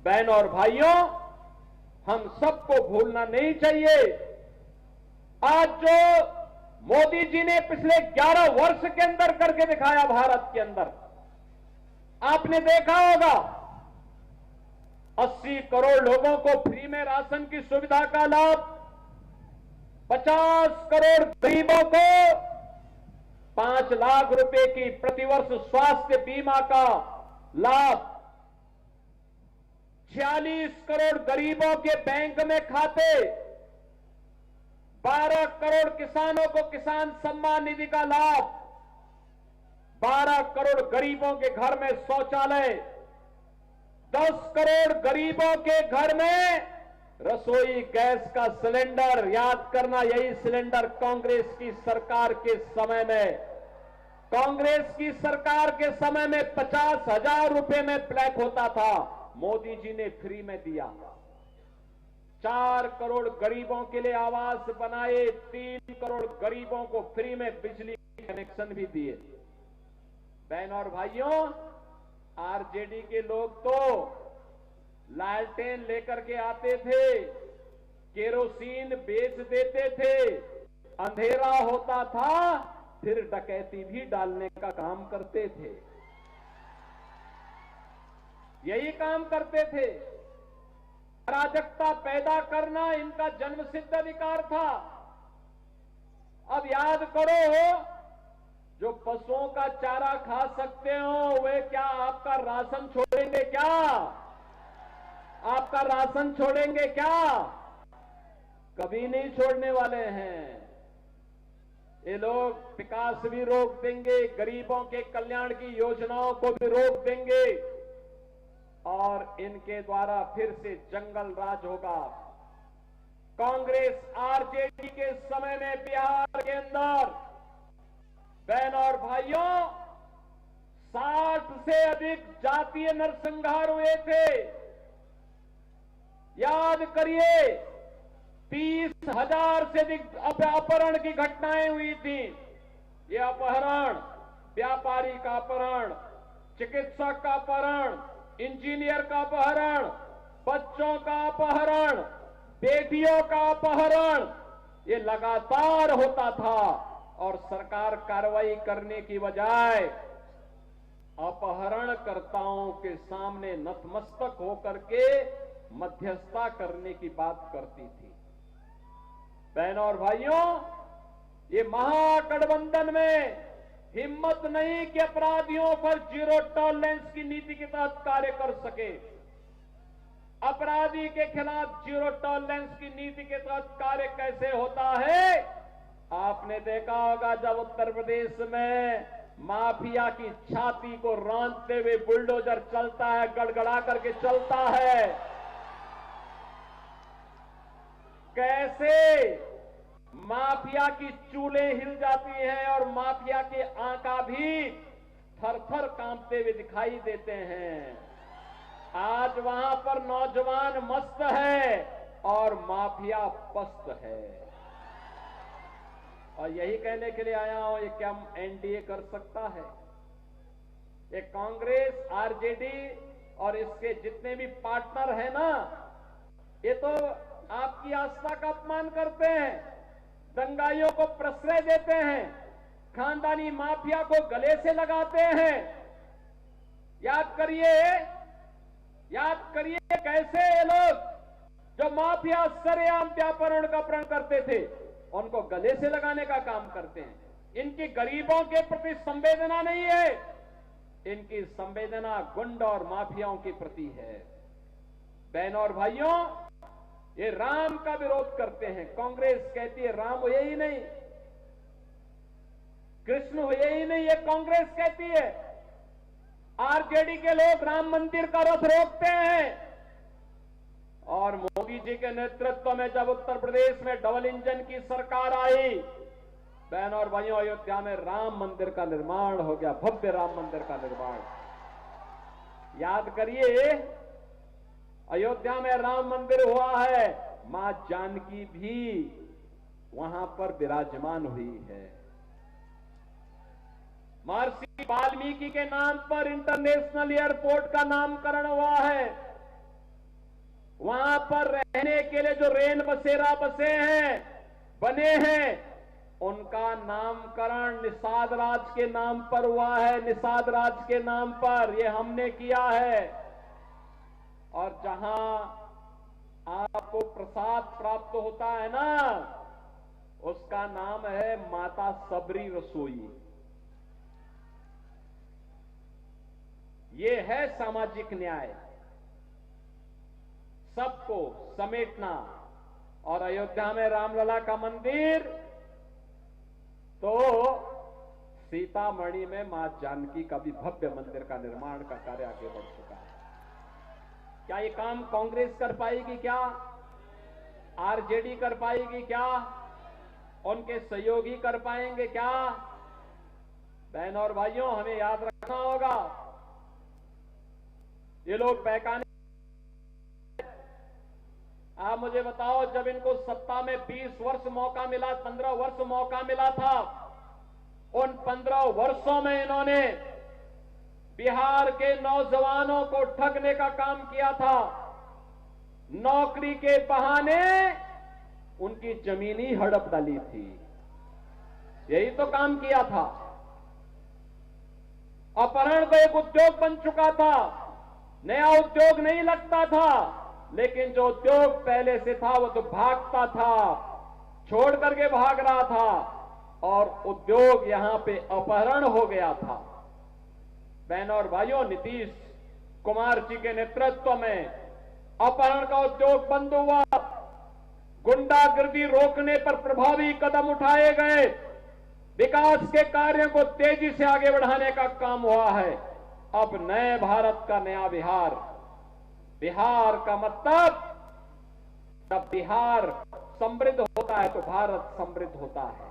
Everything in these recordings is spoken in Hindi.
बहन और भाइयों, हम सबको भूलना नहीं चाहिए, आज जो मोदी जी ने पिछले 11 वर्ष के अंदर करके दिखाया भारत के अंदर, आपने देखा होगा 80 करोड़ लोगों को फ्री में राशन की सुविधा का लाभ, 50 करोड़ गरीबों को 5 लाख रुपए की प्रतिवर्ष स्वास्थ्य बीमा का लाभ, 46 करोड़ गरीबों के बैंक में खाते, 12 करोड़ किसानों को किसान सम्मान निधि का लाभ, 12 करोड़ गरीबों के घर में शौचालय, 10 करोड़ गरीबों के घर में रसोई गैस का सिलेंडर। याद करना, यही सिलेंडर कांग्रेस की सरकार के समय में, कांग्रेस की सरकार के समय में 50,000 रुपए में ब्लैक होता था, मोदी जी ने फ्री में दिया। 4 करोड़ गरीबों के लिए आवास बनाए, 3 करोड़ गरीबों को फ्री में बिजली कनेक्शन भी दिए। बहन और भाइयों, आरजेडी के लोग तो लालटेन लेकर के आते थे, केरोसिन बेच देते थे, अंधेरा होता था फिर डकैती भी डालने का काम करते थे, यही काम करते थे। अराजकता पैदा करना इनका जन्मसिद्ध अधिकार था। अब याद करो, जो पशुओं का चारा खा सकते हो वे क्या आपका राशन छोड़ेंगे क्या? आपका राशन छोड़ेंगे क्या? कभी नहीं छोड़ने वाले हैं। ये लोग विकास भी रोक देंगे, गरीबों के कल्याण की योजनाओं को भी रोक देंगे और इनके द्वारा फिर से जंगल राज होगा। कांग्रेस आरजेडी के समय में बिहार के अंदर, बहन और भाइयों, 60 से अधिक जातीय नरसंहार हुए थे। याद करिए, 30,000 से अधिक अपहरण की घटनाएं हुई थी। ये अपहरण, व्यापारी का अपहरण, चिकित्सक का अपहरण, इंजीनियर का अपहरण, बच्चों का अपहरण, बेटियों का अपहरण, ये लगातार होता था और सरकार कार्रवाई करने की बजाय अपहरणकर्ताओं के सामने नतमस्तक होकर के मध्यस्थता करने की बात करती थी। बहनों और भाइयों, ये महागठबंधन में हिम्मत नहीं कि अपराधियों पर जीरो टॉलरेंस की नीति के तहत कार्य कर सके। अपराधी के खिलाफ जीरो टॉलरेंस की नीति के तहत कार्य कैसे होता है? आपने देखा होगा जब उत्तर प्रदेश में माफिया की छाती को रौंदते हुए बुलडोजर चलता है, गड़गड़ा करके चलता है, कैसे माफिया की चूलें हिल जाती हैं और माफिया के आंका भी थर-थर कांपते हुए दिखाई देते हैं। आज वहां पर नौजवान मस्त है और माफिया पस्त है। और यही कहने के लिए आया हूं, ये क्या एनडीए कर सकता है? ये कांग्रेस, आरजेडी और इसके जितने भी पार्टनर हैं ना, ये तो आपकी आस्था का अपमान करते हैं, दंगाइयों को प्रश्रय देते हैं, खानदानी माफिया को गले से लगाते हैं। याद करिए कैसे ये लोग जो माफिया सरेआम व्यापारण का प्रण करते थे, उनको गले से लगाने का काम करते हैं। इनकी गरीबों के प्रति संवेदना नहीं है, इनकी संवेदना गुंड और माफियाओं के प्रति है। बहनों और भाइयों, ये राम का विरोध करते हैं। कांग्रेस कहती है राम हुए ही नहीं, कृष्ण हुए ही नहीं, ये कांग्रेस कहती है। आरजेडी के लोग राम मंदिर का रथ रोकते हैं और मोदी जी के नेतृत्व में जब उत्तर प्रदेश में डबल इंजन की सरकार आई, बहनों और भाइयों, अयोध्या में राम मंदिर का निर्माण हो गया, भव्य राम मंदिर का निर्माण। याद करिए, अयोध्या में राम मंदिर हुआ है, मां जानकी भी वहां पर विराजमान हुई है। महर्षि वाल्मीकि के नाम पर इंटरनेशनल एयरपोर्ट का नामकरण हुआ है। वहां पर रहने के लिए जो रेन बसेरा बने हैं, उनका नामकरण निषाद राज के नाम पर हुआ है। निषाद राज के नाम पर ये हमने किया है। और जहां आपको प्रसाद प्राप्त होता है ना, उसका नाम है माता सबरी रसोई। ये है सामाजिक न्याय, सबको समेटना। और अयोध्या में रामलला का मंदिर, तो सीतामढ़ी में मां जानकी का भी भव्य मंदिर का निर्माण का कार्य आगे बढ़ चुका है। क्या ये काम कांग्रेस कर पाएगी? क्या आरजेडी कर पाएगी? क्या उनके सहयोगी कर पाएंगे? क्या? बहनों और भाइयों, हमें याद रखना होगा, ये लोग बहकाने। आप मुझे बताओ, जब इनको सत्ता में 20 वर्ष मौका मिला, 15 वर्ष मौका मिला था, उन 15 वर्षों में इन्होंने बिहार के नौजवानों को ठगने का काम किया था। नौकरी के बहाने उनकी जमीनी हड़प डाली थी। यही तो काम किया था। अपहरण को एक उद्योग बन चुका था। नया उद्योग नहीं लगता था, लेकिन जो उद्योग पहले से था वो तो भागता था, छोड़ करके भाग रहा था, और उद्योग यहां पे अपहरण हो गया था। बहनों और भाइयों, नीतीश कुमार जी के नेतृत्व में अपहरण का उद्योग बंद हुआ, गुंडागर्दी रोकने पर प्रभावी कदम उठाए गए, विकास के कार्यों को तेजी से आगे बढ़ाने का काम हुआ है। अब नए भारत का नया बिहार। बिहार का मतलब, जब बिहार समृद्ध होता है तो भारत समृद्ध होता है।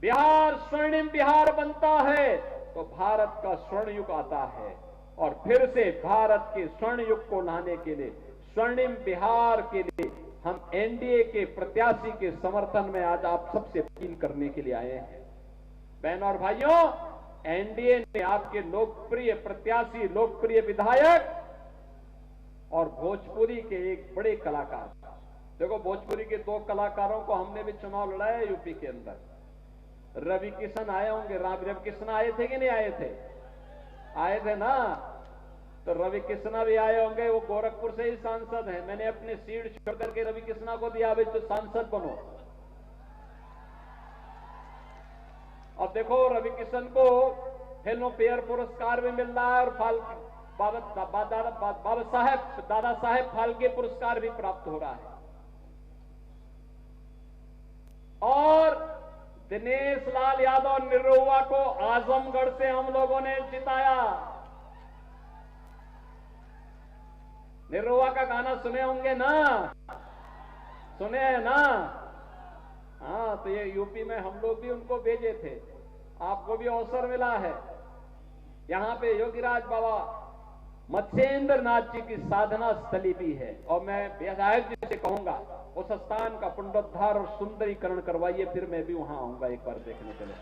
बिहार स्वर्णिम बिहार बनता है तो भारत का स्वर्ण युग आता है। और फिर से भारत के स्वर्ण युग को लाने के लिए, स्वर्णिम बिहार के लिए, हम एनडीए के प्रत्याशी के समर्थन में आज आप सबसे अपील करने के लिए आए हैं। बहनों और भाइयों, एनडीए ने आपके लोकप्रिय प्रत्याशी, लोकप्रिय विधायक और भोजपुरी के एक बड़े कलाकार, देखो भोजपुरी के 2 कलाकारों को हमने भी चुनाव लड़ाया यूपी के अंदर। रवि किशन आए होंगे, रवि किशन आए थे कि नहीं आए थे? आए थे ना। तो रवि किशना भी आए होंगे, वो गोरखपुर से ही सांसद हैं। मैंने अपनी सीट छोड़ करके रवि किशना को दिया, अभी तो सांसद बनो। और देखो, रवि किशन को फिल्म फेयर पुरस्कार भी मिल रहा है, और दादा साहेब फाल्के पुरस्कार भी प्राप्त हो रहा है। और दिनेश लाल यादव निरुआ को आजमगढ़ से हम लोगों ने जिताया। निरुआ का गाना सुने होंगे ना? सुने हैं ना? हाँ, तो ये यूपी में हम लोग भी उनको भेजे थे। आपको भी अवसर मिला है। यहां पे योगीराज बाबा मत्स्येंद्र नाथ जी की साधना स्थली भी है, और मैं विधायक जी से कहूंगा उस स्थान का पुनरुद्धार और सुंदरीकरण करवाइए, फिर मैं भी वहां आऊंगा एक बार देखने के लिए।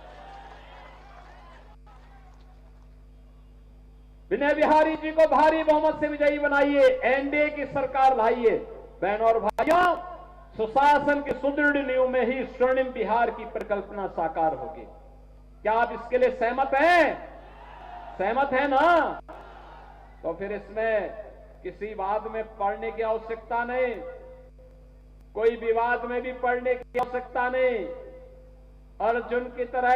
विनय बिहारी जी को भारी बहुमत से विजयी बनाइए, एनडीए की सरकार लाइए। बहनों और भाइयों, सुशासन की सुदृढ़ नींव में ही स्वर्णिम बिहार की परिकल्पना साकार होगी। क्या आप इसके लिए सहमत हैं? सहमत है ना? तो फिर इसमें किसी वाद में पड़ने की आवश्यकता नहीं, कोई विवाद में भी पड़ने की आवश्यकता नहीं। अर्जुन की तरह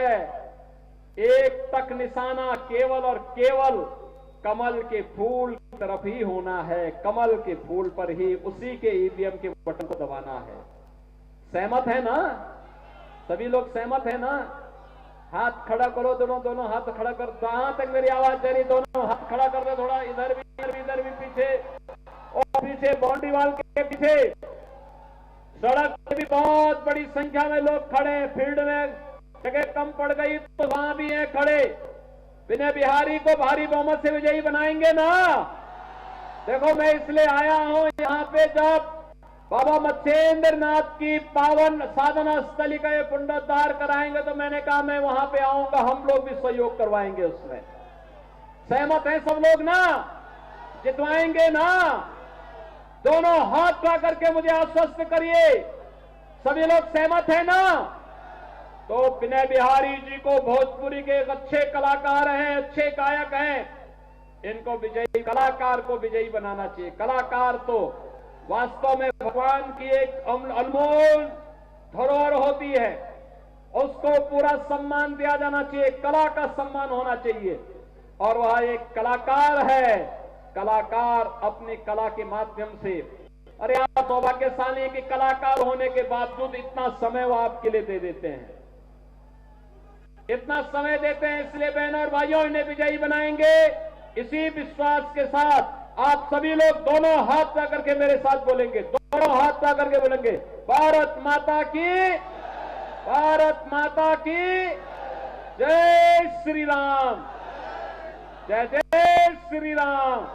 एक तक निशाना केवल और केवल कमल के फूल की तरफ ही होना है। कमल के फूल पर ही, उसी के ईवीएम के बटन को दबाना है। सहमत है ना? सभी लोग सहमत है ना? हाथ खड़ा करो, दोनों हाथ खड़ा कर। जहां तक मेरी आवाज जा रही, दोनों हाथ खड़ा कर दो। थोड़ा इधर भी पीछे, और पीछे बाउंड्री वाल के पीछे। सड़क पे भी बहुत बड़ी संख्या में लोग खड़े हैं। फील्ड में जगह कम पड़ गई तो वहां भी है खड़े। विनय बिहारी को भारी बहुमत से विजयी बनाएंगे ना? देखो, मैं इसलिए आया हूं यहाँ पे, जब बाबा मत्स्येंद्र नाथ की पावन साधना स्थली का ये पुनरुद्धार कराएंगे तो मैंने कहा मैं वहां पे आऊंगा, हम लोग भी सहयोग करवाएंगे उसमें। सहमत हैं सब लोग ना? जितवाएंगे ना? दोनों हाथ उठा करके मुझे आश्वस्त करिए, सभी लोग सहमत हैं ना? तो विनय बिहारी जी को भोजपुरी के एक अच्छे कलाकार हैं, अच्छे गायक हैं, इनको विजयी, कलाकार को विजयी बनाना चाहिए। कलाकार तो वास्तव में भगवान की एक अनमोल धरोहर होती है, उसको पूरा सम्मान दिया जाना चाहिए, कला का सम्मान होना चाहिए। और वह एक कलाकार है, कलाकार अपनी कला के माध्यम से, अरे आप सौभाग्यशाली कि कलाकार होने के बावजूद इतना समय वो आपके लिए दे देते हैं, इतना समय देते हैं। इसलिए बहनों और भाइयों, इन्हें विजयी बनाएंगे। इसी विश्वास के साथ आप सभी लोग दोनों हाथ उठा करके मेरे साथ बोलेंगे, दोनों हाथ उठा करके बोलेंगे, भारत माता की, भारत माता की जय श्री राम, जय जय श्री राम।